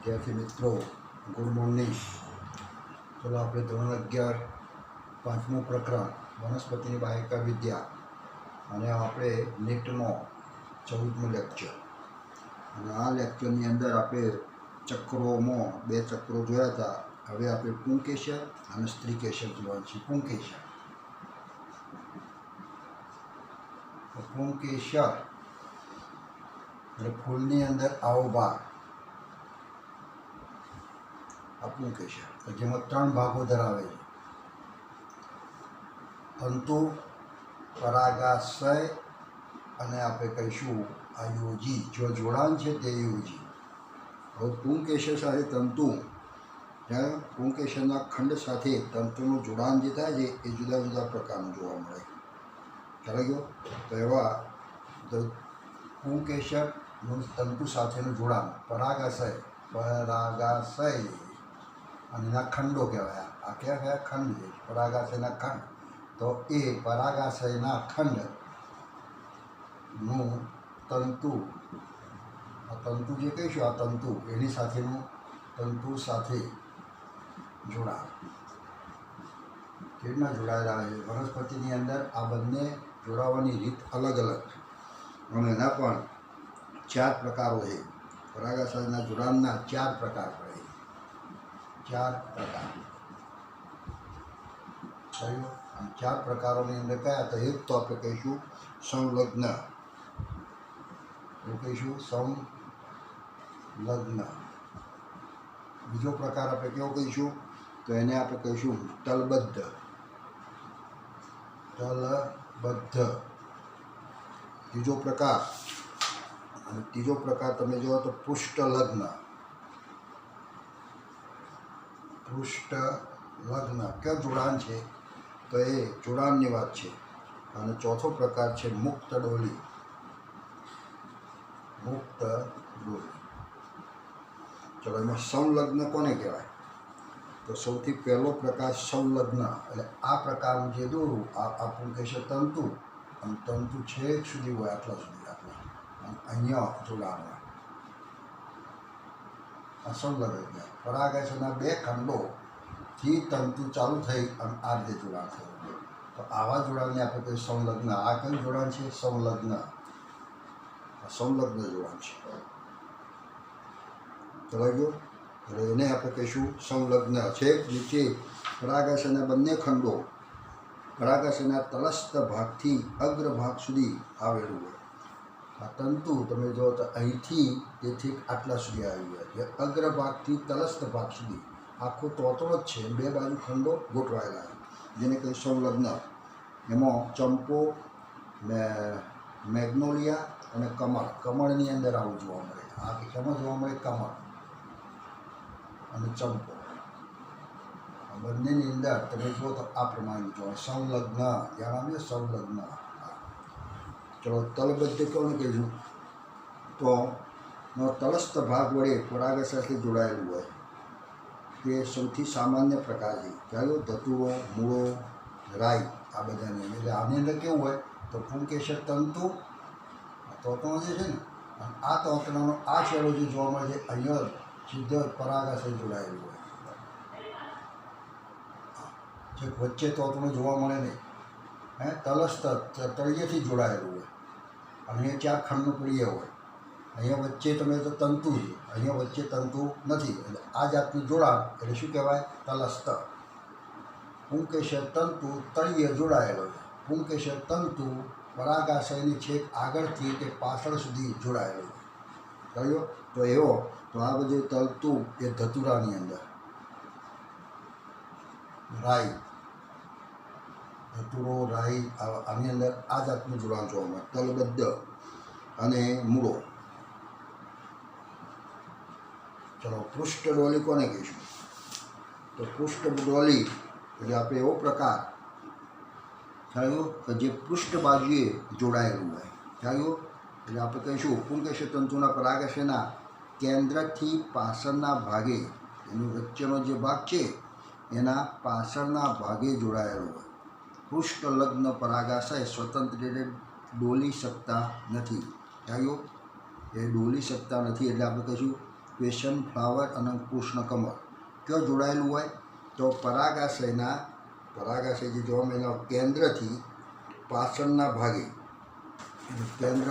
विद्यार्थी मित्रों good morning. चलो आप धोरण 11 પાંચમું પ્રકરણ વનસ્પતિની બાહિકા વિદ્યા અને આપણે નીટનો 14મો લેક્ચર અને આ લેક્ચરની અંદર આપણે ચક્રોમાં બે ચક્રો જોયા હતા। હવે આપણે પુંકેસર અને સ્ત્રીકેસર જોવાનું છે। પુંકેસર એટલે ફૂલની અંદર આવો ભાગ આ પુંકેસર, જેમાં 3 ભાગો ધરાવે છે। તંતુ, પરાગાશય અને આપણે કહીશું આ યોજી, જો જોડાણ છે તે યોજી। હવે પુંકેસર સાથે તંતુ, જ્યારે પુંકેસરના ખંડ સાથે તંતુનું જોડાણ જે થાય છે એ જુદા જુદા પ્રકારનું જોવા મળે। ખ્યાલ ગયો? તો એવા પુંકેસરનું તંતુ સાથેનું જોડાણ પરાગાશય અને એના ખંડો કહેવાય। આ કયા ખંડ છે? પરાગાશયના ખંડ। તો એ પરાગાશયના ખંડનું તંતુ, આ તંતુ જે કહીશું આ તંતુ એની સાથેનું તંતુ સાથે જોડાણ કેવી રીતના જોડાયેલા છે? વનસ્પતિની અંદર આ બંને જોડાવાની રીત અલગ અલગ છે અને એના પણ 4 પ્રકારો છે। પરાગાશયના જોડાણના 4 પ્રકાર પડે, 4 પ્રકાર થયું। અને 4 પ્રકારોની અંદર કયા? તો એક તો આપણે કહીશું સંલગ્ન, એવું કહીશું સંલગ્ન। બીજો પ્રકાર આપણે કેવો કહીશું? તો એને આપણે કહીશું તલબદ્ધ, ત્રીજો પ્રકાર। અને ત્રીજો પ્રકાર તમે જુઓ તો પૃષ્ઠલગ્ન, ક્યાં જોડાણ છે? તો એ જોડાણની વાત છે। અને ચોથો પ્રકાર છે મુક્ત ડોલી, ચલો એમાં સંલગ્ન કોને કહેવાય? તો સૌથી પહેલો પ્રકાર સંલગ્ન, એટલે આ પ્રકારનું જે દોરું આ પુંકેસર તંતુ અને તંતુ છેક સુધી હોય, આટલા સુધી, આટલા અને અહીંયા જોડાણ હોય, આ સંલગ્ન। પરાગાશયના 2 ખંડોથી તંતુ ચાલુ થઈ અને આ રીતે જોડાણ થયું, તો આવા જોડાણને આપણે કહીએ સંલગ્ન। આ કયું જોડાણ છે? સંલગ્ન, સંલગ્ન જોડાણ છે। ચલાવી ગયો? એટલે એને આપણે કહીશું સંલગ્ન। છેક નીચે પરાગાશયના બંને ખંડો પરાગાશયના તલસ્થ ભાગથી અગ્રભાગ સુધી આવેલું હોય। આ તંતુ તમે જો તો અહીંથી તેથી આટલા સુધી આવી ગયા છે, અગ્રભાગથી તલસ્થ ભાગ સુધી આખો તોતરો જ છે, 2 બાજુ ખંડો ગોઠવાયેલા છે, જેને કહી સંલગ્ન। એમાં ચંપો, મેગ્નોલિયા અને કમળની અંદર આવું જોવા મળે। આ કેમાં જોવા મળે? કમળ અને ચંપો, બંનેની અંદર તમે જુઓ તો આ પ્રમાણે જોવા સંલગ્ન, ધ્યાન આપજો સંલગ્ન। ચલો તલબદ્ધ કોને કહીશું? તો તલસ્થ ભાગ વડે પરાગાશય સાથે જોડાયેલું હોય, તે સૌથી સામાન્ય પ્રકાર છે। ચાલો ધતુરો, મૂળો, રાઈ આ બધાની અંદર, એટલે આની અંદર કેવું હોય? તો પુંકેસર તંતુ તોતણો જે છે ને, આ તોતણાનો આ છેડો જે જોવા મળે છે અહીંયા સીધો પરાગાશય જોડાયેલું હોય છે, વચ્ચે તોતણું જોવા મળે નહીં, તલસ્થ તળિયેથી જોડાયેલું હોય અને અહીંયા 4 ખંડનું પ્રિય હોય। અહીંયા વચ્ચે તમે તો તંતુ છે, અહીંયા વચ્ચે તંતુ નથી, એટલે આ જાતનું જોડાણ એટલે શું કહેવાય? તલસ્થ। પુંકેસર તંતુ તળિયે જોડાયેલો છે, પુંકેસર તંતુ પરાગાશયની છેક આગળથી કે પાછળ સુધી જોડાયેલો છે। કહ્યું? તો એવો તો આ બધું તંતુ એ ધતુરાની અંદર, રાઈ, ધતુરો, રાઈ આની અંદર આ જાતનું જોડાણ જોવા મળે, તલબદ્ધ અને મૂળો। ચલો પૃષ્ઠડોલી કોને કહીશું? તો પૃષ્ઠડોલી એટલે આપણે એવો પ્રકાર થયો કે જે પૃષ્ઠ બાજુએ જોડાયેલું હોય। થયું? એટલે આપણે કહીશું પુંકેસર તંતુના પરાગાશયના કેન્દ્રથી પાછળના ભાગે, એનું વચ્ચેનો જે ભાગ છે એના પાછળના ભાગે જોડાયેલો હોય। પૃષ્ઠલગ્ન પરાગાશય સ્વતંત્ર રીતે ડોલી શકતા નથી। થયું? એ ડોલી શકતા નથી, એટલે આપણે કહીશું પેશન ફ્લાવર અને કૃષ્ણકમળ ક્યાં જોડાયેલું હોય તો પરાગાશય જે જોવા મળે કેન્દ્રથી પાછળના ભાગે કેન્દ્ર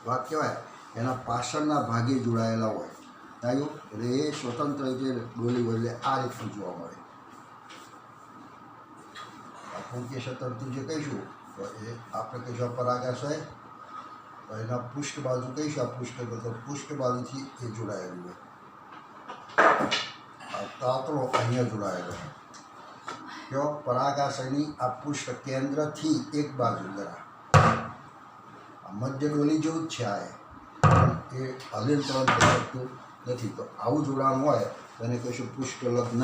ભાગ કહેવાય એના પાછળના ભાગે જોડાયેલા હોય થાય એટલે એ સ્વતંત્ર રીતે ડોલી બદલે આ રીતનું જોવા મળે. પુંકેસર તંતુ જે કહીશું તો એ આપણે કહીશું પરાગાશય, એના પૃષ્ઠ બાજુ કહીશું આ પૃષ્ઠ બાજુથી એ જોડાયેલું હોય. આ તાતરો અહીંયા જોડાયેલો હોય કયો પરાગાશયની આ પૃષ્ઠ કેન્દ્રથી એક બાજુ જરા મધ્ય ડોલી જેવું જ છે આ એ હલનચલન થઈ શકતું નથી. તો આવું જોડાણ હોય તો એને કહીશું પૃષ્ઠ લગ્ન.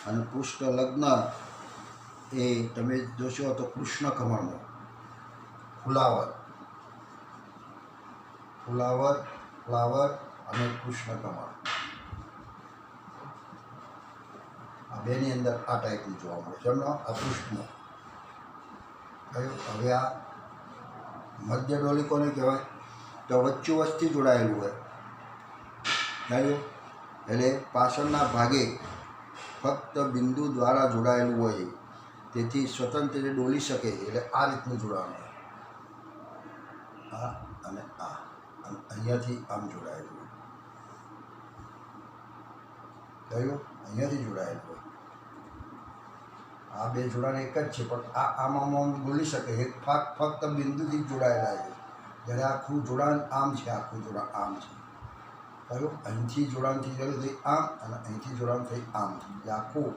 અને પૃષ્ઠ લગ્ન એ તમે જોશો તો કૃષ્ણકમળનો ફ્લાવર અને કૃષ્ણકમળ આ બેની અંદર આ ટાઈપનું જોવા મળે છે. એમનો આ પૃષ્ઠનો કયું હવે આ મધ્ય ડોલી કોને કહેવાય તો વચ્ચોવચ્ચથી જોડાયેલું હોય કયું એટલે પાછળના ભાગે ફક્ત બિંદુ દ્વારા જોડાયેલું હોય તેથી સ્વતંત્ર રીતે ડોલી શકે એટલે આ રીતનું જોડાણ હોય. આ અને અહીંયાથી આમ જોડાયેલું હોય કયું અહીંયાથી જોડાયેલું હોય. આ બે જોડાણ એક જ છે પણ આમાં બોલી શકે એક ફક્ત બિંદુથી જોડાયેલા છે જ્યારે આખું જોડાણ આમ છે, આખું જોડાણ આમ છે કયું અહીંથી જોડાણથી થઈ આમ અને અહીંથી જોડાણ થઈ આમ એટલે આખું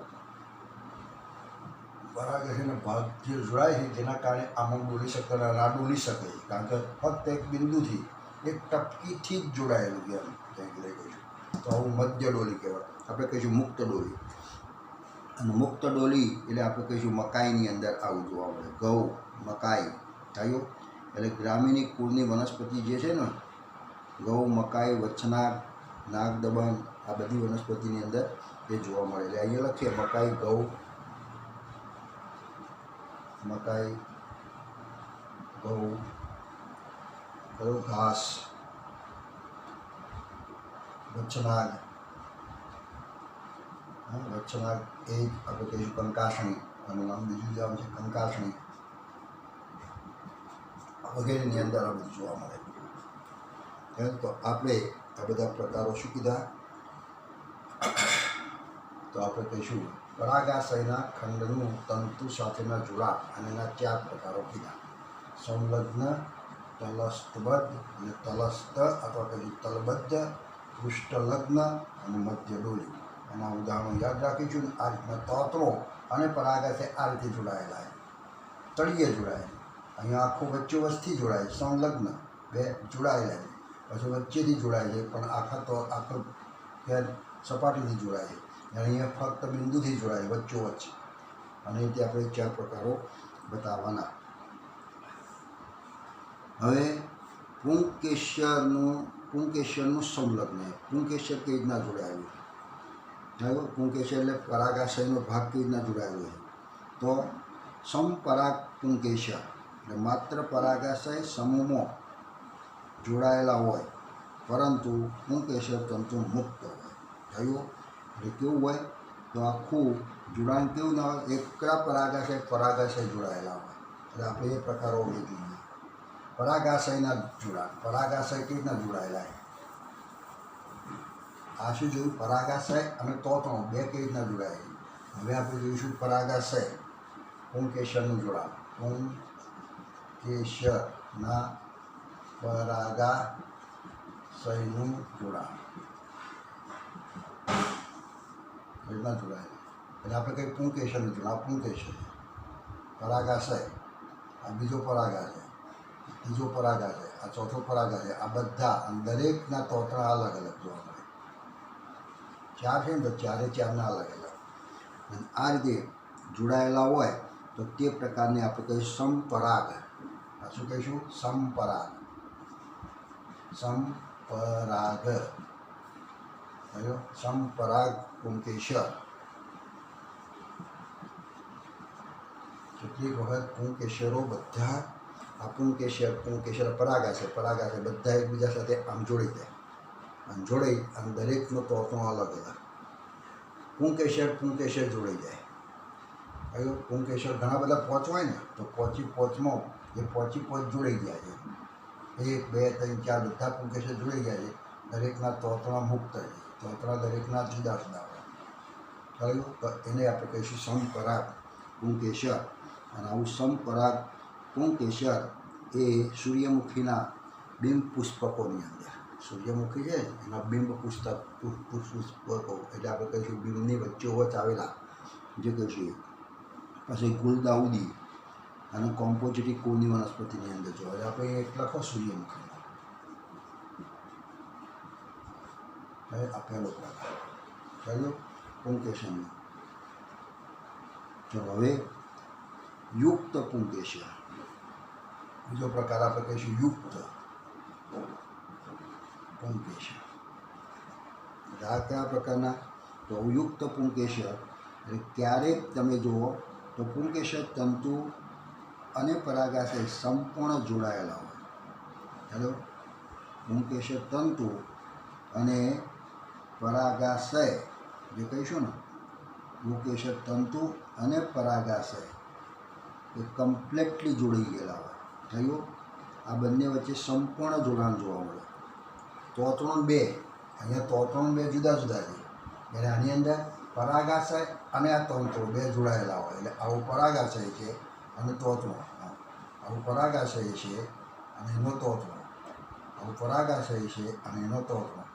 પરાગાશયનો ભાગ જે જોડાય છે જેના કારણે આમાં બોલી શકે અને ના ડોલી શકે કારણ કે ફક્ત એક બિંદુથી એક ટપકીથી જ જોડાયેલું કેમ કંઈક લઈ ગયું તો આવું મધ્ય ડોલી કહેવાય. આપણે કહીશું મુક્ત ડોલી. અને મુક્ત ડોલી એટલે આપણે કહીશું મકાઈની અંદર આવું જોવા મળે. ઘઉં મકાઈ થયું એટલે ગ્રામીણી કુળની વનસ્પતિ જે છે ને ઘઉં મકાઈ વચનાગ નાગદબન આ બધી વનસ્પતિની અંદર એ જોવા મળે. એટલે અહીંયા લખીએ મકાઈ ઘઉં ઘાસ વચનાગ એ આપણે કહીશું કંકાસણી અને નામ બીજું જે છે કંકાસણી વગેરેની અંદર આ બધું જોવા મળે. તો આપણે આ બધા પ્રકારો શું કીધા તો આપણે કહીશું પરાગાશયના ખંડનું તંતુ સાથેના જોડાણ અને એના 4 પ્રકારો કીધા. સંલગ્ન, તલસ્તબદ્ધ અને તલસ્ત અથવા કહીશું તલબદ્ધ, પૃષ્ઠલગ્ન અને મધ્ય ડોલી. એના ઉદાહરણો યાદ રાખીશું. આ રીતના તંત્રો અને પરાગાશય આ રીતે જોડાયેલા છે. તળિયે જોડાયેલા અહીંયા આખું વચ્ચોવચ્ચથી જોડાય સંલગ્ન બે જોડાયેલા છે પછી વચ્ચેથી જોડાય છે પણ આખો સપાટીથી જોડાય છે અને અહીંયા ફક્ત બિંદુથી જોડાય વચ્ચોવચ્ચ. અને તે આપણે 4 પ્રકારો બતાવવાના. હવે પુંકેસરનું સંલગ્ન. પુંકેસર કેવી રીતના જોડાયેલું થયું? પુંકેસર એટલે પરાગાશયનો ભાગ કેવી રીતના જોડાયેલો છે તો સમપરાગ પુંકેસર એટલે માત્ર પરાગાશય સમૂહમાં જોડાયેલા હોય પરંતુ પુંકેસર તંતુ મુક્ત હોય. થયું એટલે કેવું હોય તો આખું જોડાણ કેવું ના હોય એકલા પરાગાશય જોડાયેલા હોય. એટલે આપણે એ પ્રકારો જોઈએ. પરાગાશયના જોડાણ પરાગાશય કેવી રીતના જોડાયેલા છે આ શું જોયું? પરાગાશય અને તોતણો બે કેવી રીતના જોડાય. હવે આપણે જોઈશું પરાગાશય પુંકેસરનું જોડાણ. પુંકેસરના પરાગાશયનું જોડાણ રીતના જોડાય એટલે આપણે કંઈ પુંકેસરનું જોડાણ. આ પુંકેસર પરાગાશય આ બીજો પરાગાશય ત્રીજો પરાગાશય આ ચોથો પરાગાશય આ બધા દરેકના તોતણા અલગ અલગ જોવા મળે. 4 છે ને તો 4ના અલગ અલગ આ રીતે જોડાયેલા હોય તો તે પ્રકારને આપણે કહીશું સમપરાગ. શું કહીશું? સમપરાગ. સમપરાગ પુંકેસર. કેટલીક વખત પુંકેસરો બધા આ પુંકેસર પરાગાશય બધા એકબીજા સાથે આમ જોડી જાય અને જોડાઈ અને દરેકનો તોતણો અલગ અલગ. પુંકેસર જોડાઈ જાય. હવે પુંકેસર ઘણા બધા પોચ હોય ને, તો પોચમાં એ પોચ જોડાઈ ગયા છે. 1 2 3 4 બધા પુંકેસર જોડાઈ ગયા છે. દરેકના તોતણા મુક્ત છે. તોતણા દરેકના જુદા જુદા હોય. કહ્યું તો એને આપણે કહીશું સમપરાગ પુંકેસર. અને આવું સમપરાગ પુંકેસર એ સૂર્યમુખીના બિંબ પુષ્પકોની અંદર, સૂર્યમુખી છે એના બિંબ પુષ્પકો એટલે આપણે કહીશું બિંબની વચ્ચોવચ્ચ આવેલા જે કહીશું. પછી ગુલદાઉદી અને કોમ્પોઝિટી કુળની વનસ્પતિની અંદર જોવા આપણે એક લખો સૂર્યમુખી. આ પહેલો પ્રકાર કહ્યું પુંકેસરનો. ચલો હવે યુક્ત પુંકેસર, બીજો પ્રકાર આપણે કહીશું યુક્ત પુંકેસર. આ કયા પ્રકારના? તો યુક્ત પુંકેસર એટલે ક્યારેક તમે જુઓ તો પુંકેસર તંતુ અને પરાગાશય સંપૂર્ણ જોડાયેલા હોય. હેલો, પુંકેસર તંતુ અને પરાગાશય જે કહીશું ને, પુંકેસર તંતુ અને પરાગાશય એ કમ્પ્લેટલી જોડાઈ ગયેલા હોય. થયું? આ બંને વચ્ચે સંપૂર્ણ જોડાણ જોવા મળે. તોતણું 2, અહીંયા તોતણું 2 જુદા જુદા છે. એટલે આની અંદર પરાગાશય અને આ તંતુ 2 જોડાયેલા હોય. એટલે આવું પરાગાશય છે અને તોતણું, આવું પરાગાશય છે અને એનો તોતણું, આવું પરાગાશય છે અને એનો તોતણું,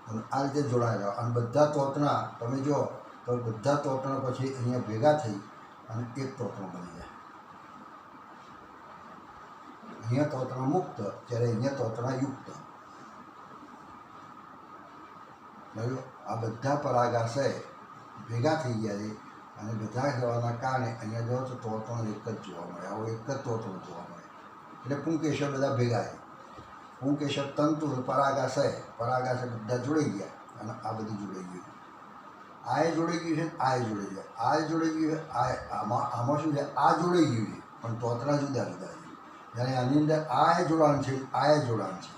અને આ રીતે જોડાયેલા. અને બધા તોતણા તમે જો તો બધા તોતણા પછી અહીંયા ભેગા થઈ અને એક તોતણું બની જાય. અહીંયા તોતણા મુક્ત, જ્યારે અહીંયા તોતણા યુક્ત. આ બધા પરાગાશય ભેગા થઈ ગયા છે અને બધા જવાના કારણે અહીંયા જો તો તોતણો એક જ જોવા મળે. આવો એક જ તોતણો જોવા મળે. એટલે પુંકેસર બધા ભેગા છે. પુંકેસર તંતુ પરાગાશય બધા જોડાઈ ગયા અને આ બધું જોડાઈ ગયું. આ એ જોડાઈ ગયું છે, આ એ જોડાઈ ગયા, આ એ જોડાઈ ગયું છે, આમાં શું છે? આ જોડાઈ ગયું છે પણ તોતણા જુદા જુદા છે. જ્યારે આની અંદર આ એ જોડાણ છે, આ એ જોડાણ છે,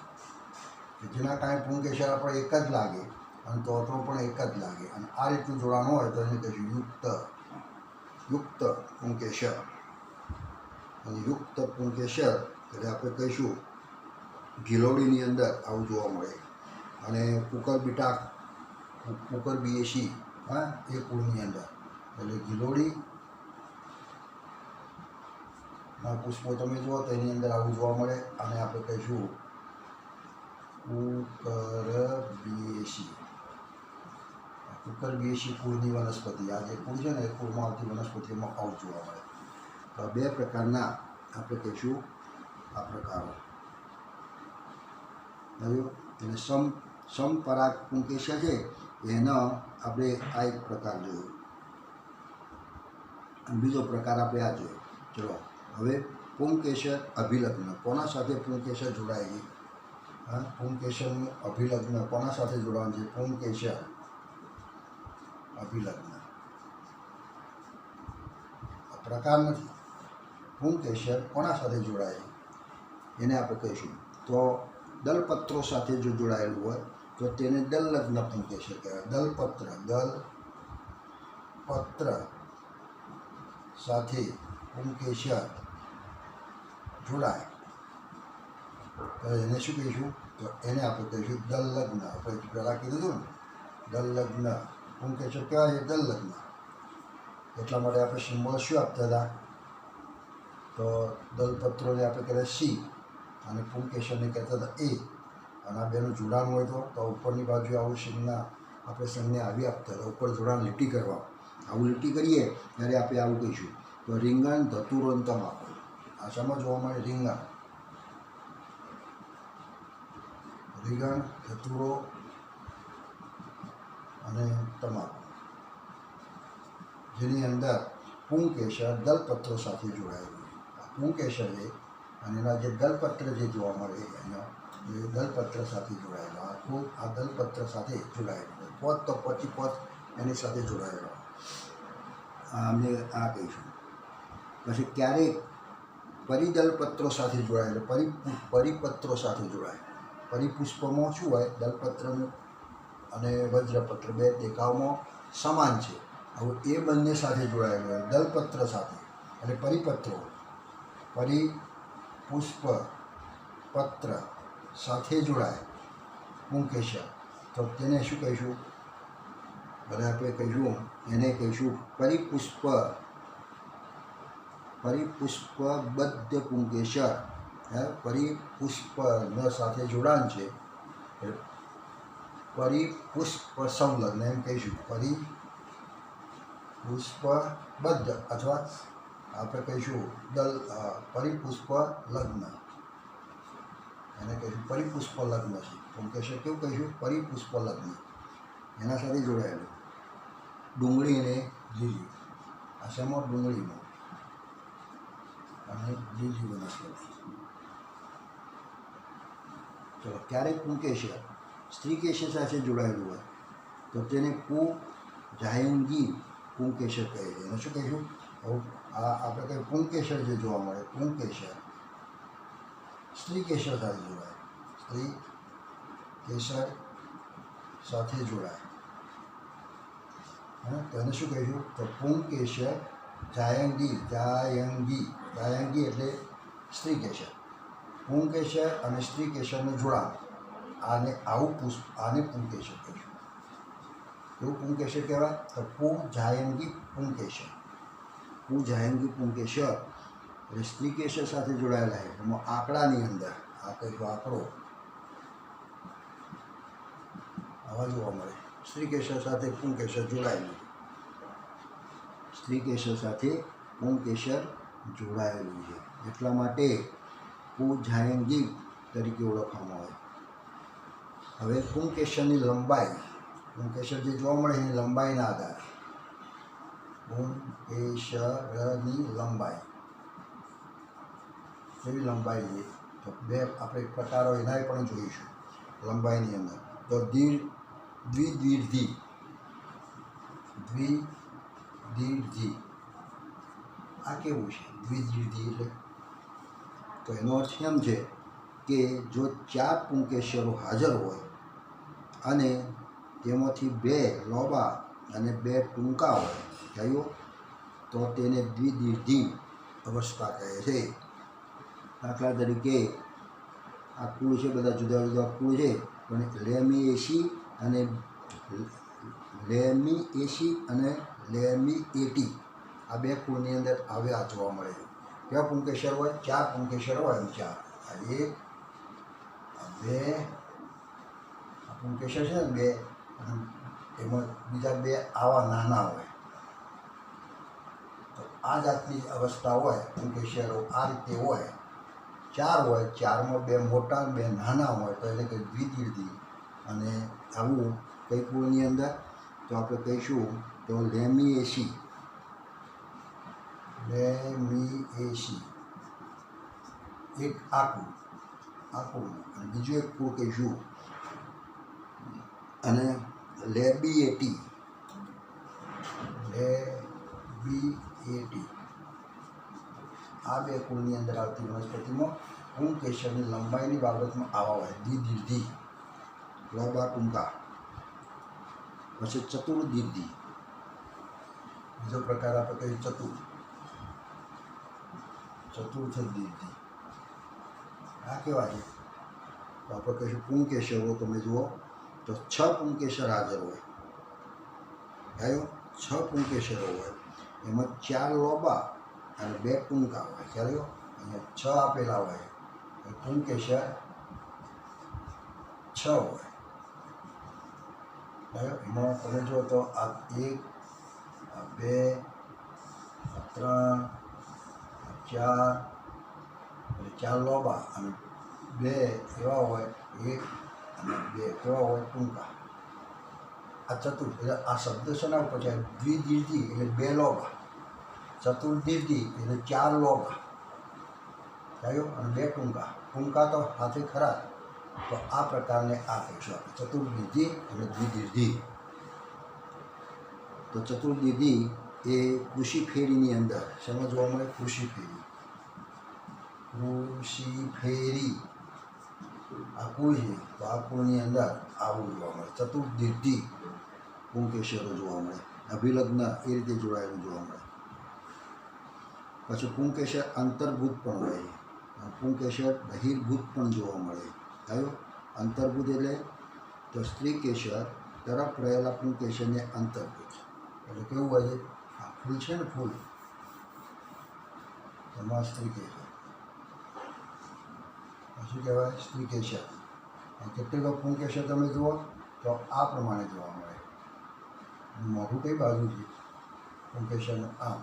કે જેના કારણે પુંકેસર આપણે એક જ લાગે અને તોતણો પણ એક જ લાગે. અને આ રીતનું જોડાણ હોય તો એને કહીશું યુક્ત પુંકેસર. અને યુક્ત પુંકેસર એટલે આપણે કહીશું ગિલોડીની અંદર આવું જોવા મળે. અને કુકરબિયેસી એ કુળની અંદર, એટલે ગિલોડી પુષ્પો તમે જુઓ તો એની અંદર આવું જોવા મળે. અને આપણે કહીશું કુકરબિયેસી કુળની વનસ્પતિ. આ જે કુળ છે ને એ કુળમાં આવતી વનસ્પતિઓમાં આવું જોવા મળે. તો 2 પ્રકારના આપણે કહીશું આ પ્રકારો. એને સમપરાગ પુંકેસર છે એનો આપણે આ એક પ્રકાર જોયો. અને બીજો પ્રકાર આપણે આ જોયો. ચલો હવે પુંકેસર અભિલગ્ન. કોના સાથે પુંકેસર જોડાય છે? પુંકેસરનું અભિલગ્ન કોના સાથે જોડાવાનું છે? પુંકેસર અભિલગ્ન પ્રકાર નથી. પુંકેસર કોના સાથે જોડાય એને આપણે કહીશું. તો દલપત્રો સાથે જો જોડાયેલું હોય તો તેને દલલગ્ન પુંકેસર કહેવાય. દલપત્ર સાથે પુંકેસર જોડાય તો એને શું કહીશું? તો એને આપણે કહીશું દલલગ્ન. આપણે પહેલાં કીધું હતું ને, દલલગ્ન પુંકેસર કહેવાય છે દલલગ્ન. એટલા માટે આપણે સિમ્બોલ શું આપતા હતા? તો દલપત્રોને આપણે કહેતા સી અને પુંકેસરને કહેતા હતા એ. અને આ બેનું જોડાણ હોય તો ઉપરની બાજુ આવું સંજ્ઞા આપણે સંજ્ઞા આવી આપતા હતા. ઉપર જોડાણ લીટી કરવા, આવું લીટી કરીએ ત્યારે આપણે આવું કહીશું. તો રીંગણ, ધતુરો અને તમાકુ. આ શામાં જોવા મળે? રીંગણ, ધતુરો અને તમાકુ, જેની અંદર પુંકેસર દલપત્રો સાથે જોડાયેલું. પુંકેસર છે અને એના જે દલપત્ર જે જોવા મળે એના એ દલપત્ર સાથે જોડાયેલો. આ દલપત્ર સાથે જોડાયેલો પોત તો પછી પોત એની સાથે જોડાયેલો. અમે આ કહીશું. પછી ક્યારેક પરિદલપત્રો સાથે જોડાયેલો, પરિપત્રો સાથે જોડાય. પરિપુષ્પમાં શું હોય, દલપત્રનું અને વજ્રપત્ર બે દેખાવમાં સમાન છે. હવે એ બંને સાથે જોડાયેલું હોય, દલપત્ર સાથે એટલે પરિપત્રો, પરિપુષ્પ પત્ર સાથે જોડાય પુંકેશર, તો તેને શું કહીશું? બધા આપણે કહીશું, એને કહીશું પરિપુષ્પબદ્ધ પુંકેશર. પરિપુષ્પ સાથે જોડાણ છે, પરિપુષ્પ સંલગ્ન એમ કહીશું. પરિપુષ્પબદ્ધ અથવા આપણે કહીશું પરિપુષ્પ લગ્ન, એને કહીશું પરિપુષ્પ લગ્ન છે. પુંકેશર કેવું કહીશું? પરિપુષ્પ લગ્ન, એના સાથે જોડાયેલું. ડુંગળી અને લીલી, આ શેમાં? ડુંગળીમાં અને લીલી વનસ્પતિ. ચલો, ક્યારેક પુંકેશર સ્ત્રીકેશર સાથે જોડાયેલું હોય તો તેને જાયંગી પુંકેશર કહે છે. એને શું કહીશું? આ આપણે કહીએ પુંકેશર જે જોવા મળે, પુંકેશર સ્ત્રીકેશર સાથે જોડાય, સ્ત્રીકેશર સાથે જોડાય. તો એને શું કહીશું? તો પુંકેશર જાયંગી એટલે સ્ત્રીકેશર. પુંકેશર અને સ્ત્રીકેશરનું જોડાણ, આને પુંકેશર કહીશું. એવું પુંકેશર કહેવાય. તો પુજાયંગી પુંકેશર એટલે સ્ત્રીકેશર સાથે જોડાયેલા છે. એમાં આંકડાની અંદર આ કહીશું આંકડો આવા જોવા મળે. સ્ત્રીકેશર સાથે પુંકેશર જોડાયેલું, સ્ત્રીકેશર સાથે પુંકેશર જોડાયેલું છે, એટલા માટે પુજાયંગી તરીકે ઓળખવામાં આવે. હવે પુંકેશરની લંબાઈ, પુંકેશર જે જોવા મળે એની લંબાઈના આધારે, પુંકેશરની લંબાઈ કેવી લંબાઈ છે? તો બે આપણે પ્રકારો એના પણ જોઈશું લંબાઈની અંદર. તો દ્વિદીર્ઘી આ કેવું છે? દ્વિદીર્ઘી એટલે તો એનો અર્થ એમ છે કે જો 4 પુંકેશરો હાજર હોય અને તેમાંથી 2 લોબા અને 2 ટૂંકા હોય, થયું તો તેને દ્વિદીર્ઘી અવસ્થા કહે છે. દાખલા તરીકે આ કુળ છે, બધા જુદા જુદા કુળ છે, પણ લેમિએસી અને લેમિએટી આ 2 કુળની અંદર આવ્યા જોવા મળે છે. કેવા પુંકેશર હોય? 4 પુંકેશર હોય એમ 4. આ 1, આ 2, આ પુંકેશર છે ને 2, અને એમાં બીજા 2 આવા નાના હોય. તો આ જાતની અવસ્થા હોય પુંકેશરો, આ રીતે હોય. 4 હોય, 4માં 2 મોટા 2 નાના હોય, તો એટલે કે દ્વિદીર્ઘી. અને આવું કઈ કુળની અંદર? તો આપણે કહીશું તો લેમિએસી એક આ કુળ, અને બીજું એક કુળ કહીશું અને લેબિએટી આ 2 કુળની અંદર આવતી વનસ્પતિમાં પુંકેશરની લંબાઈની બાબતમાં આવા હોય. દ્વિદીર્ઘી, લોબા ટૂંકા. પછી ચતુર્દીર્ઘી, બીજો પ્રકાર આપણે કહીએ ચતુર્થ દીર્ઘી. આ કેવા છે? તો આપણે કહીશું પુંકેશરો. તમે જુઓ તો 6 પુંકેશર હાજર હોય, ખ્યાલ? 6 પુંકેશરો હોય, એમાં 4 લોબા અને 2 ટૂંકા હોય, ખ્યાલ? અહીંયા 6 આપેલા હોય, પુંકેશર 6 હોય. એમાં તમે જુઓ તો આ 1, આ 2, આ 3, આ 4, એટલે 4 લોબા અને 2 એવા હોય, 1 અને 2 કેવા હોય? ટૂંકા. આ ચતુર્થ એટલે આ શબ્દ શેના ઉપર છે? દ્વિદીર્ઘી એટલે 2 લોબા, ચતુર્દીર્ઘી એટલે 4 લોબા, થયું? અને 2 ટૂંકા. ટૂંકા તો હાથે ખરા, તો આ પ્રકારને આ કહીશું આપણે ચતુર્દીર્ઘી અને દ્વિદીર્ઘી. તો ચતુર્દીર્ઘી એ કૃષિ ફેરીની અંદર શેમાં જોવા મળે? કૃષિ ફેરી આ કુળ છે તો આ કુળની અંદર આવું જોવા મળે. ચતુર્દીર્ઘી પુંકેશરો જોવા મળે. અભિલગ્ન એ રીતે જોડાયેલું જોવા મળે. પછી પુંકેશર અંતર્ભૂત પણ હોય છે. પુંકેશર બહિર્ભૂત પણ જોવા મળે. થયું અંતર્ભૂત એટલે તો સ્ત્રી કેશર તરફ રહેલા પુંકેશરને અંતર્ભૂત એટલે કેવું હોય છે? આ ફૂલ છે ને ફૂલ એમાં સ્ત્રી કેશર શું કહેવાય? સ્ત્રી કેશર. કેટલીક પુંકેશર તમે જુઓ તો આ પ્રમાણે જોવા મળે. મોઢું કઈ બાજુ છે પુંકેશરનું? આમ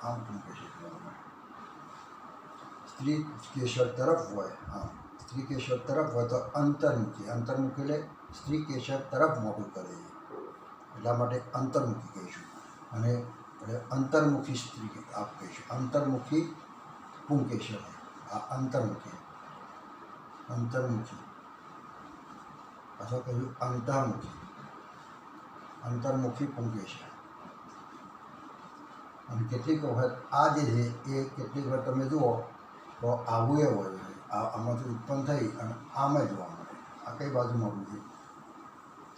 આમ પુંકેશર જોવા મળે. સ્ત્રી કેશર તરફ હોય આમ સ્ત્રી કેશર તરફ હોય તો અંતર્મુખી. અંતર્મુખી એટલે સ્ત્રી કેશર તરફ મોઢું કરે છે એટલા માટે અંતર્મુખી કહીશું. અને એટલે અંતર્મુખી સ્ત્રી આપ કહીશું. અંતર્મુખી પુંકેશર. આ અંતર્મુખી અંતર્મુખી અથવા કહ્યું અંતર્મુખી અંતર્મુખી પુંકેશર. અને કેટલીક વખત આ જે છે એ કેટલીક વખત તમે જુઓ તો આવું એ હોય છે. આમાંથી ઉત્પન્ન થઈ અને આમાં જોવા મળે. આ કઈ બાજુ મળવું છે?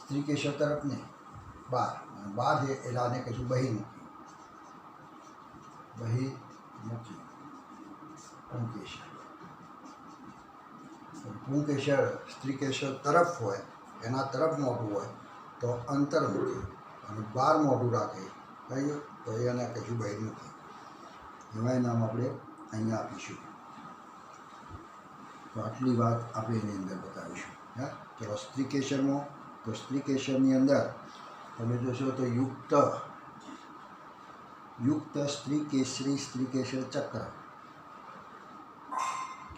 સ્ત્રી કેશર તરફ નહીં, બહાર. બહાર છે એટલે આને કહીશું બહિર્મુખી. બહિર્મુખી પુંકેશર. પુંકેશર સ્ત્રી કેશર તરફ હોય એના તરફ મોઢું હોય તો અંતર્મુખી. અને બહાર મોઢું રાખે કહીએ તો એને કહીશું બહિર્મુખી. એમાંય નામ આપણે અહીંયા આપીશું. તો આટલી વાત આપણે એની અંદર બતાવીશું. હા, ચલો સ્ત્રી કેશરમાં તો સ્ત્રી કેશરની અંદર તમે જોશો તો યુક્ત સ્ત્રી કેસરી સ્ત્રી કેશર ચક્ર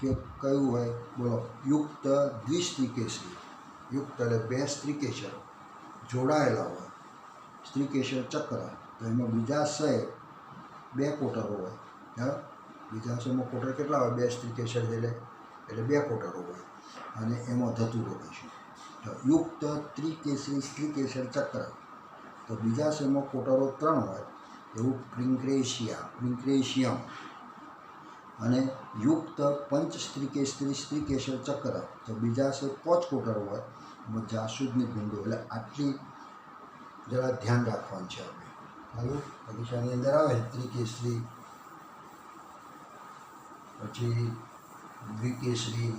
કે કયું હોય બોલો? યુક્ત દ્વિસ્ત્રી કેસરી. યુક્ત એટલે બે સ્ત્રી કેશરો જોડાયેલા હોય. સ્ત્રી કેશર ચક્ર તો એમાં બીજાશય બે કોટરો હોય. હા, બીજાશયમાં કોટર કેટલા હોય? બે સ્ત્રી કેશર એટલે બે કોટરો હોય. અને એમાં ધતુરો કહીશું. તો યુક્ત ત્રિકેસરી સ્ત્રી કેશર ચક્ર તો બીજાશયમાં કોટરો 3 હોય એવું પ્રિન્ક્રેશિયમ. અને યુક્ત પંચ સ્ત્રી કેશર ચક્ર તો બીજાશય 5 કોટરો હોય એમાં જાસૂદની ભૂંડો. એટલે આટલી જરા ધ્યાન રાખવાનું છે આપણે. હાલો, પરીક્ષાની અંદર આવે ત્રિકેસરી, પછી દ્વિકેસરી,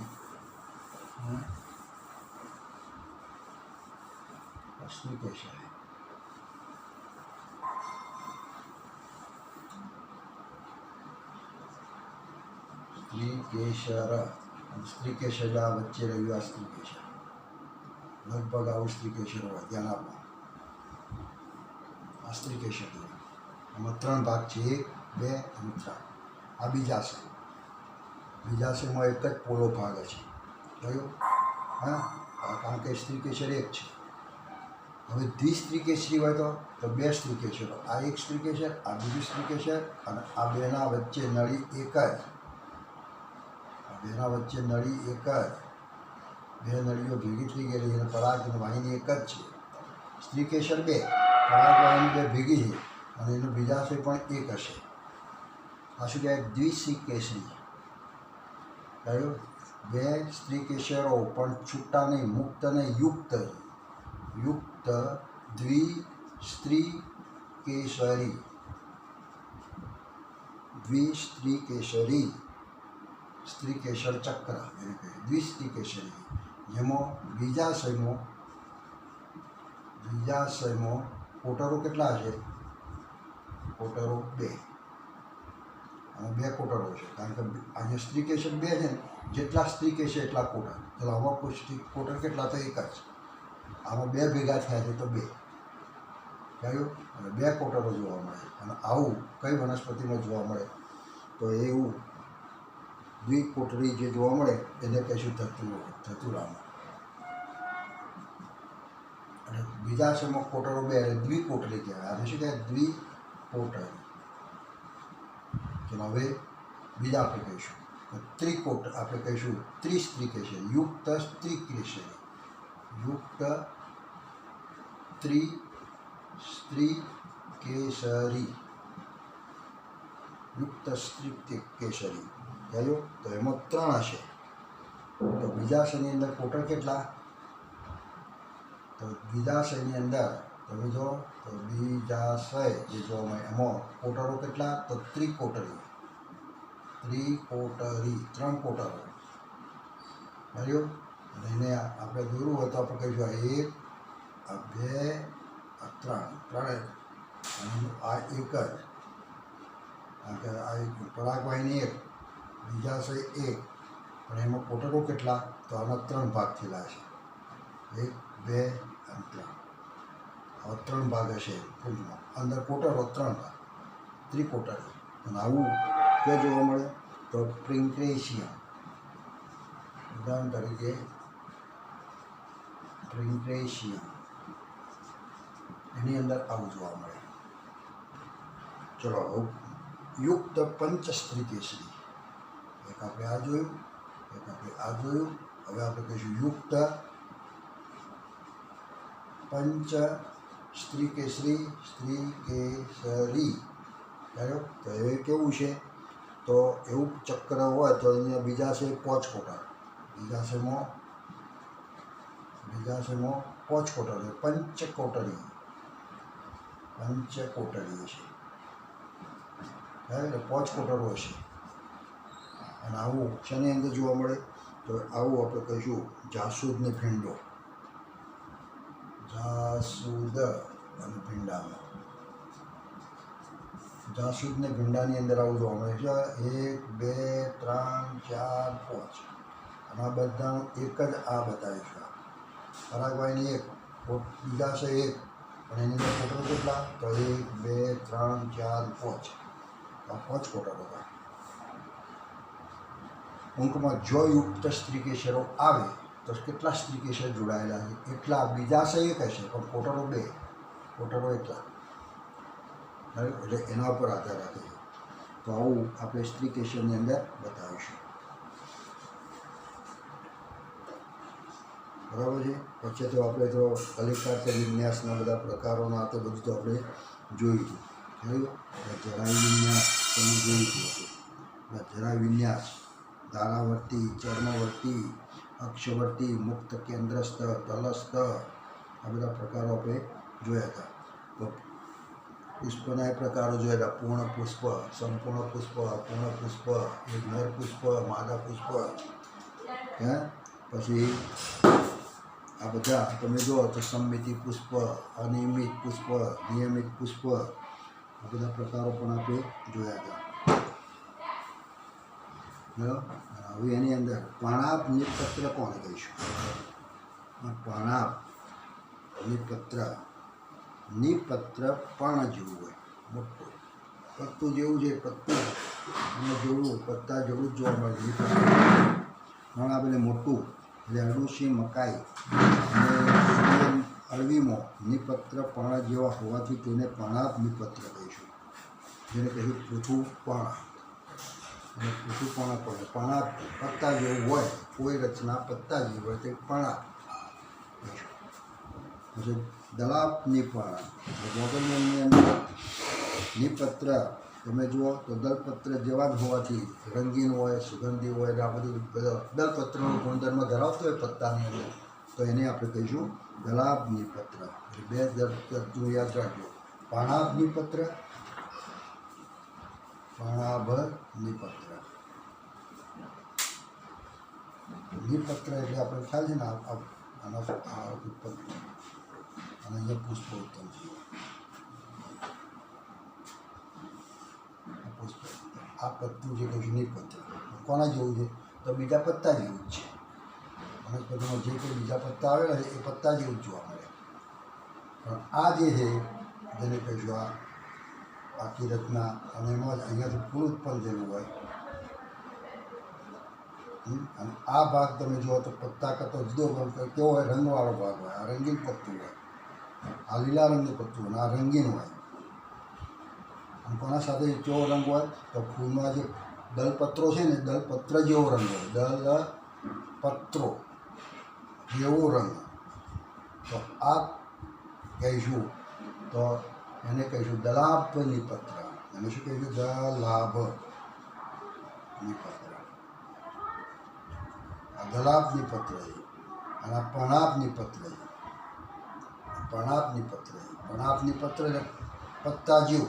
સ્ત્રી કેશર. સ્ત્રી કેશર સ્ત્રી કેશર આ વચ્ચે રહ્યું આ સ્ત્રી કેશર. લગભગ આવું સ્ત્રી કેશર હોય. ધ્યાન આપો. આ સ્ત્રી કેશર એમાં 3 ભાગ છે, 1, 2 અને 3. આ બીજાશય. બીજાશયમાં એક જ પોલો ભાગ છે. જોયું? હા, કારણ કે સ્ત્રી કેશર એક છે. હવે દ્વિસ્ત્રી કેસરી હોય તો 2 સ્ત્રી કેશરો. આ એક સ્ત્રી કેશર, આ બીજી સ્ત્રી કેશર અને આ બેના વચ્ચે નળી એક જ. બેના વચ્ચે નળી એક જ. બે નળીઓ ભેગી થઈ ગયેલી અને પરાગ વાહિની એક જ છે. સ્ત્રી કેશર 2, પરાગ વાહિની 2 ભેગી છે અને એનો બીજાશય પણ એક હશે. આ શું કહેવાય? દ્વિસ્ત્રી કેસરી. કહ્યું? 2 સ્ત્રી કેશરો પણ છૂટા નહીં, મુક્ત નહીં, યુક્ત. યુક્ત દ્વિસ્ત્રી કેસરી. દ્વિસ્ત્રી કેસરી સ્ત્રી કેશર ચક્ર એને કહે દ્વિસ્ત્રી કેસરી. જેમાં બીજાશયમાં કોટરો કેટલા છે? કોટરો 2. અને 2 કોટરો છે કારણ કે આજે સ્ત્રી કેશર 2 છે ને, જેટલા સ્ત્રી કેશર એટલા કોટર. ચાલો આમાં કોટર કેટલા? તો 1 જ. આમાં 2 ભેગા થયા છે તો 2. કહ્યું? અને 2 કોટરો જોવા મળે. અને આવું કઈ વનસ્પતિમાં જોવા મળે? તો એવું દ્વિકોટરી જે જોવા મળે એને કહીશું ધતુરામાં. અને બીજાશયમાં કોટરો 2 એટલે દ્વિકોટરી કહેવાય. આને શું કહેવાય? દ્વિકોટરી. ચલો હવે બીજા આપણે કહીશું ત્રિકોટ. આપણે કહીશું ત્રિસ્ત્રી કેસરી. યુક્ત સ્ત્રી કેસરી. યુક્ત સ્ત્રી કેસરી. યુક્ત સ્ત્રી કેસરી. કહ્યું? તો એમાં 3 હશે. તો બીજાશયની અંદર કોટર કેટલા? તો બીજાશયની અંદર તમે જો તો બીજાશય જે જોવા મળે એમાં કોટરો કેટલા? તો ત્રિકોટરી, ત્રણ કોટરો બરાબર. અને એને આપણે દોરવું હોય તો આપણે કહીશું એક, આ બે, આ ત્રણ, અને આ એક જ, કારણ કે આ એક પરાગવાહિની એક, બીજાશય એક, પણ એમાં કોટરો કેટલા? તો આના 3 ભાગ થયેલા છે, 1, 2 અને 3. આવા 3 ભાગ હશે ફૂલમાં, અંદર કોટરો 3 ભાગ, ત્રિકોટરી. અને આવું ક્યાં જોવા મળે? તો પ્રિન્ક્રેશિયમ, ઉદાહરણ તરીકે પ્રિન્ક્રેશિયમ, એની અંદર આવું જોવા મળે. ચલો યુક્ત પંચસ્ત્રી કેસરી, એક આપણે આ જોયું, એક આપણે આ જોયું. હવે આપણે કહીશું યુક્ત પંચ સ્ત્રી કેસરી, બરાબર. તો એ કેવું છે? તો એવું ચક્ર હોય તો અહીંયા બીજાશય 5 કોટર, બીજાશયમાં 5 કોટર, પંચકોટરી છે, બરાબર. 5 કોટરો હશે. અને આવું શેની અંદર જોવા મળે? તો આવું આપણે કહીશું જાસૂદને ભીંડો, જાસૂદ અને ભીંડામાં, જાસૂદને ભીંડાની અંદર આવું જોવા મળે છે. 1, 2, 3, 4, 5. અને આ બધાનું એક જ આ બતાવીશું. પરાગવાહિની એક, બીજાશય એક, પણ એની અંદર કોટરો કેટલા? તો 1, 2, 3, 4, 5. આ 5 કોટરો હતા. અંકમાં જો યુક્ત સ્ત્રીકેસરો આવે તો કેટલા સ્ત્રીકેસર જોડાયેલા છે? એટલા. બીજાશય એક હશે પણ કોટરો 2, કોટરો એટલા, એટલે એના ઉપર આધાર રાખે છે. તો આવું આપણે સ્ત્રીકેસરની અંદર બતાવીશું, બરાબર છે. પછી તો આપણે તો કલિકાર્ય વિન્યાસના બધા પ્રકારોના તો બધું તો આપણે જોયું હતું, જરાય વિન્યાસ તમે જોયું હતું. જરાય વિન્યાસ ધારાવર્તી, ચર્મવર્તી, અક્ષવર્તી, મુક્ત કેન્દ્રસ્થ, તલસ્થ, આ બધા પ્રકારો આપણે જોયા હતા. તો પુષ્પના પ્રકારો જોયા હતા: પૂર્ણ પુષ્પ, સંપૂર્ણ પુષ્પ, અપૂર્ણ પુષ્પ, એક નર પુષ્પ, માદા પુષ્પ. પછી આ બધા તમે જુઓ તો સંમિતિ પુષ્પ, અનિયમિત પુષ્પ, નિયમિત પુષ્પ, આ બધા પ્રકારો પણ આપણે જોયા હતા. હવે એની અંદર પણાપ નિપત્ર કોને કહીશું? પણાપ નિપત્ર પર્ણ જેવું હોય, મોટું પત્તું જેવું છે, પત્તું અને જોડું, પત્તા જેવું જ જોવા મળે. પણાપ એટલે મોટું, એટલે અરડુસી, મકાઈ અને અળવીમાં નિપત્ર પર્ણ જેવા હોવાથી તેને પણાપ નિપત્ર કહીશું. જેને કહીશું પૃથુ પર્ણ. અને પૃથુપર્ણ પડે, પણા પત્તા જેવું હોય, કોઈ રચના પત્તા જેવી હોય તે પર્ણાપ. પછી દલાપની પર્ણ, ગોગલની અંદર નિપત્ર તમે જુઓ તો દલપત્ર જેવા જ હોવાથી રંગીન હોય, સુગંધી હોય, આ બધું દલપત્રનો ગુણધર્મ ધરાવતો હોય પત્તાની અંદર, તો એને આપણે કહીશું દલાપની પત્ર. એટલે 2 તું યાદ રાખજો: પણાપની પત્ર, પણાભની પત્ર. નિપત્ર એટલે આપણે ખ્યાલ છે ને, આના ઉત્પત્તિ અને અહીંયા પુષ્પ ઉત્પન્ન છે. પુષ્પ આ પત્તું જે કહ્યું નિપત્ર કોના જેવું છે? તો બીજા પત્તા જેવું જ છે. વનસ્પતિમાં જે કંઈ બીજા પત્તા આવેલા છે એ પત્તા જેવું જ જોવા મળે. પણ આ જે છે જેને કહીશું આ આખી રચના, અને એમાં જ અહીંયાથી ફૂલ ઉત્પન્ન થયેલું હોય. અને આ ભાગ તમે જુઓ તો પત્તા કરતો જુદો કેવો હોય? રંગવાળો ભાગ હોય. આ રંગીન પત્તું હોય, આ લીલા રંગનું પત્તું હોય, આ રંગીન હોય. અને કોના સાથે કેવો રંગ હોય? તો ફૂલમાં જે દલપત્રો છે ને, દલપત્ર જેવો રંગ હોય, દલપત્રો જેવો રંગ. તો આ કહીશું તો એને કહીશું દલાપ નિપત્ર. એને શું કહીશું? દલાભ નિપત્ર. આ ધલાપની પત્રહી અને આ પણાપની પત્રહી. પણાપની પત્રહી, પણાપની પત્ર એટલે પત્તા જીવ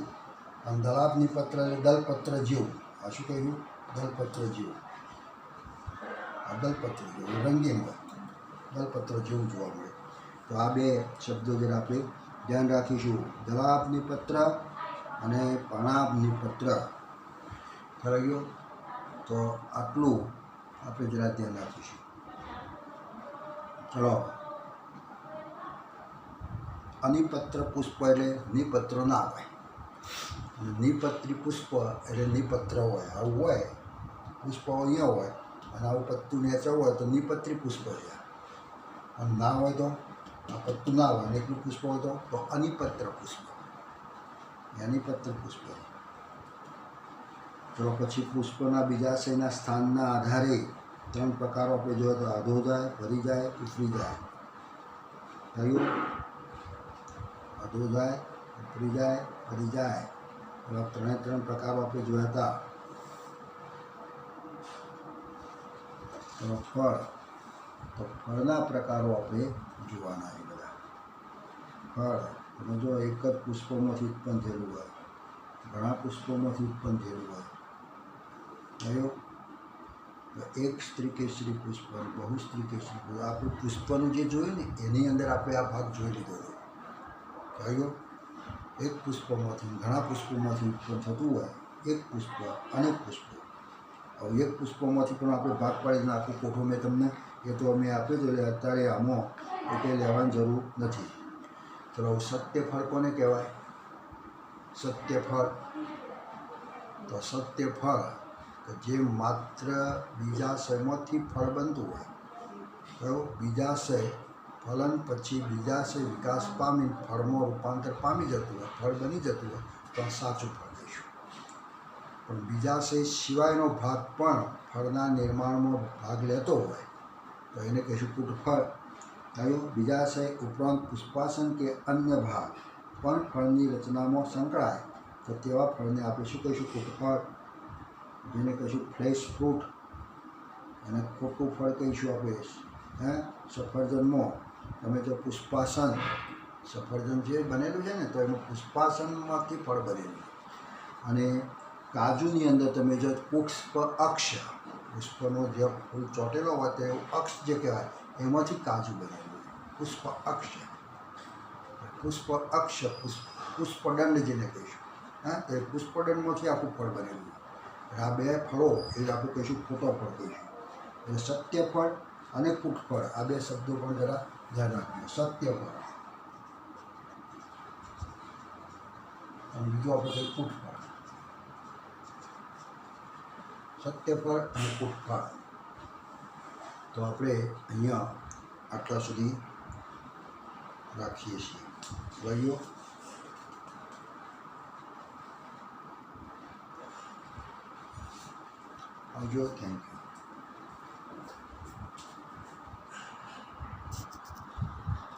અને ધલાપની પત્ર એટલે દલપત્ર જીવ. આ શું કહ્યું? દલપત્ર જીવ. આ દલપત્ર જીવ રંગીન હોય, દલપત્ર જેવું જોવા મળે. તો આ બે શબ્દો જરા આપણે ધ્યાન રાખીશું. ધલાપની પત્ર અને પણાપની પત્ર. ખરાઈ ગયો? તો આટલું આપણે જરા ધ્યાન રાખીશું. ચલો, અનિપત્ર પુષ્પ એટલે નિપત્ર ના હોય, અને નિપત્રી પુષ્પ એટલે નિપત્ર હોય. આવું હોય, પુષ્પ અહીંયા હોય અને આવું પત્તું નેચર હોય તો નિપત્રી પુષ્પ છે. અને ના હોય તો આ પત્તું ના હોય અને એકલું પુષ્પ હોય તો અનિપત્ર પુષ્પ. અનિપત્ર પુષ્પ. ચલો, પછી પુષ્પના બીજાશયના સ્થાનના આધારે 3 પ્રકારો આપણે જોઈએ તો આધો જાય, ભરી જાય, ઉતરી જાય. થયું? આધો જાય, ઉતરી જાય, ભરી જાય. એવા 3 પ્રકારો આપણે જોયા હતા. ફળ, તો ફળના પ્રકારો આપણે જોવાના છે બધા. ફળ તમે જો એક જ પુષ્પોમાંથી ઉત્પન્ન થયેલું હોય, ઘણા પુષ્પોમાંથી ઉત્પન્ન થયેલું હોય. થયું? એક સ્ત્રી કેસરી પુષ્પ, બહુ સ્ત્રી કેસરી પુષ્પ. આપણે પુષ્પનું જે જોયું ને એની અંદર આપણે આ ભાગ જોઈ લીધો હતો. કહ્યું? એક પુષ્પમાંથી ઘણા પુષ્પોમાંથી ઉત્પન્ન થતું હોય એક પુષ્પ, અનેક પુષ્પો. હવે એક પુષ્પોમાંથી પણ આપણે ભાગ પાડીને આખું કોઠું મેં તમને એ તો અમે આપ્યું હતું, એટલે અત્યારે આમાં એ કંઈ લેવાની જરૂર નથી. ચલો, સત્યફળ કોને કહેવાય? સત્યફળ. તો સત્યફળ કે જે માત્ર બીજાશયમાંથી ફળ બનતું હોય. કયો? બીજાશય ફલન પછી બીજાશય વિકાસ પામી ફળમાં રૂપાંતર પામી જતું હોય, ફળ બની જતું હોય તો આ સાચું ફળ દઈશું. પણ બીજાશય સિવાયનો ભાગ પણ ફળના નિર્માણમાં ભાગ લેતો હોય તો એને કહીશું કૂટફળ. થયું? બીજાશય ઉપરાંત પુષ્પાસન કે અન્ય ભાગ પણ ફળની રચનામાં સંકળાય તો તેવા ફળને આપણે શું કહીશું? કૂટફળ. જેને કહીશું ફ્લેશ ફ્રૂટ. અને ખોટું ફળ કહીશું આપણે સફરજનમાં. તમે જો પુષ્પાસન, સફરજન જે બનેલું છે ને તો એમાં પુષ્પાસનમાંથી ફળ બનેલું. અને કાજુની અંદર તમે જો પુષ્પ અક્ષ, પુષ્પનો જે ફૂલ ચોટેલો હોય તો અક્ષ જે કહેવાય એમાંથી કાજુ બનેલું. પુષ્પ અક્ષ. પુષ્પ અક્ષ, પુષ્પદંડ જેને કહીશું. તો એ પુષ્પદંડમાંથી આખું ફળ બનેલું. આ બે ફળો એ આપણે કહીશું ખોટો ફળ કહીશું. એટલે સત્યફળ અને કૂટફળ આ બે શબ્દો પણ જરા ધ્યાન રાખજો. સત્યફળ અને બીજું આપણે કહીએ કૂટફળ. સત્યફળ અને કૂટફળ. તો આપણે અહીંયા આટલા સુધી રાખીએ છીએ. ભાઈઓ, આવજો. Thank you.